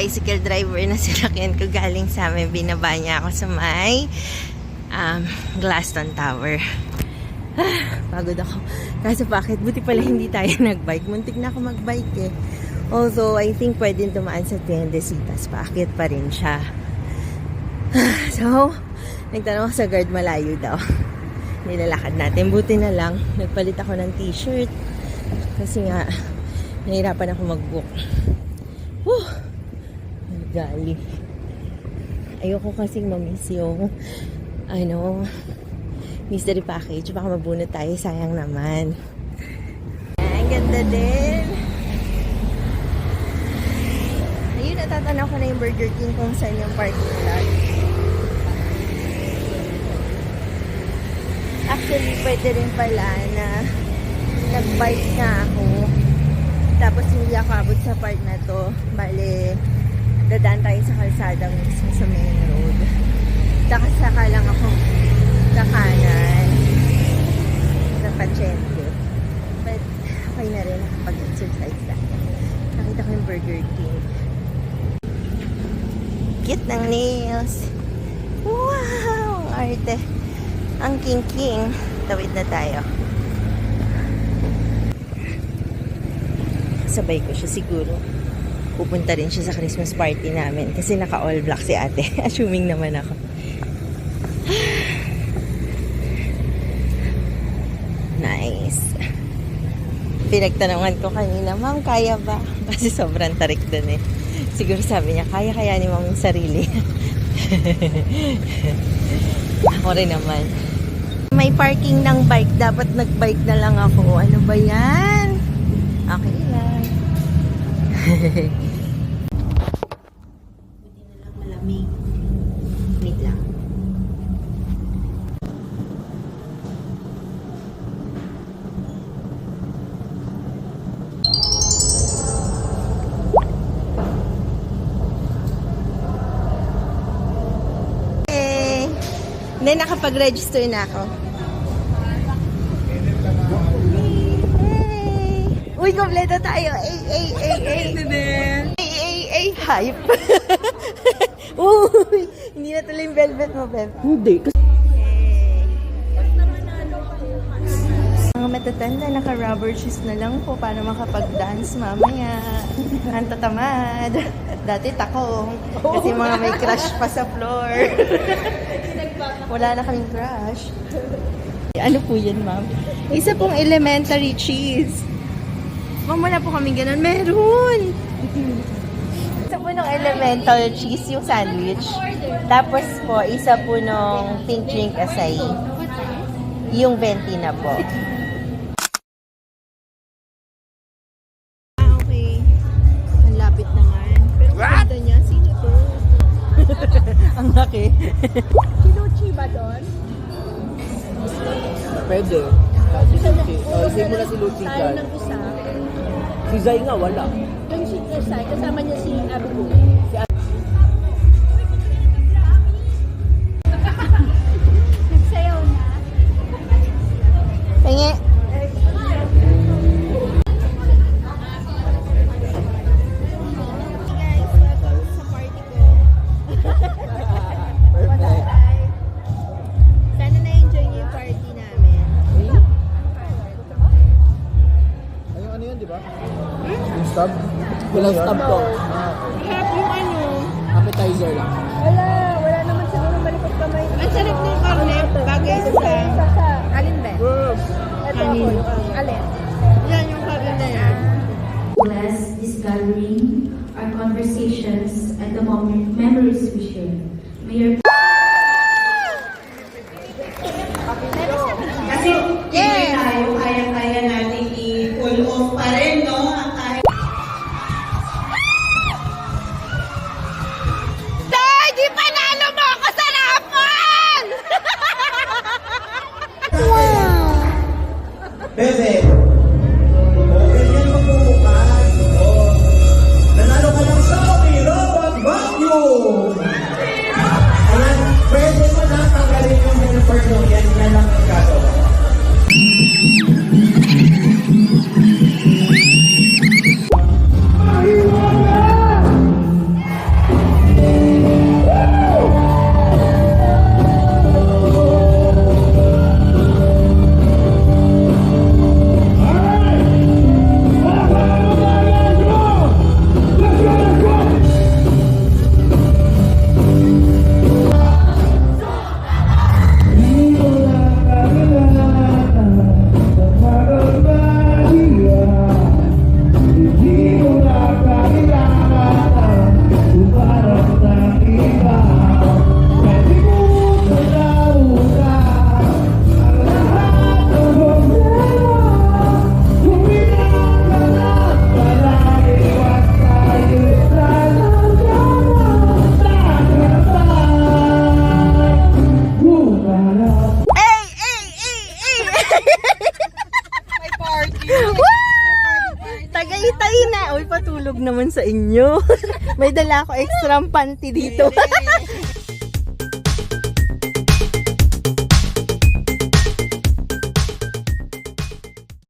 tricycle driver na sinakyan ko galing sa amin. Binaba niya ako sa may Glaston Tower. Pagod ako. Kaso bakit? Buti pala hindi tayo nagbike. Muntik na ako magbike eh. Although, I think pwedeng tumaan sa Tiendesitas. Paakit pa rin siya. So, nagtanong ako sa guard, malayo daw. Nilalakad natin. Buti na lang, nagpalit ako ng t-shirt. Kasi nga, nahirapan ako mag-book. Woo! Gali. Ayoko kasing mamiss yung mystery package. Baka mabunot tayo. Sayang naman. Ang ganda din. Ayun, natatanaw ko na yung Burger King kung saan yung parking lot. Actually, pwede rin pala na nag-bike na ako. Tapos hindi ako abot sa part na to. Bale, dadaan tayo sa kalsadang mismo sa main road. Saka lang ako sa kanan. Sa pasyente. But, okay na rin nakapag-exercise na. Nakita ko yung Burger King. Cute ng nails. Wow! Arte. Ang king-king. Tawid na tayo. Sabay ko siya siguro. Pupunta rin siya sa Christmas party namin kasi naka-all black si ate. Assuming naman ako. Nice. Pinagtanungan ko kanina, Ma'am, kaya ba? Kasi sobrang tarik dun eh. Siguro sabi niya, kaya ni Ma'am yung sarili. Ako rin naman. May parking ng bike. Dapat nag-bike na lang ako. Ano ba yan? Okay lang. Buti na lang malamig. Wait lang. Hey! Hindi, nakapag-register na ako. Uy, kompleto tayo. Hype. Uy, hindi na tuloy yung velvet mo, Beb. Hindi. Mga matatanda, naka-rubber shoes na lang po para makapag-dance mamaya. Ang tatamad. Dati takong. Kasi mga may crush pa sa floor. Wala na kaming crush. Ano po yan, ma'am? Isa pong elementary cheese. Ma'am, wala po kaming ganun. Meron! Isa po nung elemental cheese yung sandwich. Tapos po, isa po nung pink drink acai. Yung 20 na po. Okay. Ang lapit naman. Pero maganda niya. Sino to? Ang laki. Kinuchi ba doon? Pwede. Si Luchi. Isay mo na si Luchi Tayo dyan. ng isa. Si Zay nga, wala. Yung si Esay, kasama niya si Abu. Nagsayaw na. Tingi. Guys, welcome sa party ko. Sana na-enjoy niyo yung party namin. Ano yun, di ba? Yung stub? Walang stub to. Harap yung ano. Appetizer lang. Wala naman siguro malikot kamay. Ang sarap ng karne. Bagay sa... Alin ba? Ito ako yung alin. Yan yung karne na yan. Bless this gathering, our conversations, and the memories we share. May your Kasi yes, tayo, kaya-kaya natin i-pull off pa rin, no? Ang kaya. Tay! Di panalo mo ako sa raffle! Bebe, ganyan magbubukas. Nanalo ka lang sa Robot Vacuum. Kaya naman sa inyo. May dala ako extra panty dito.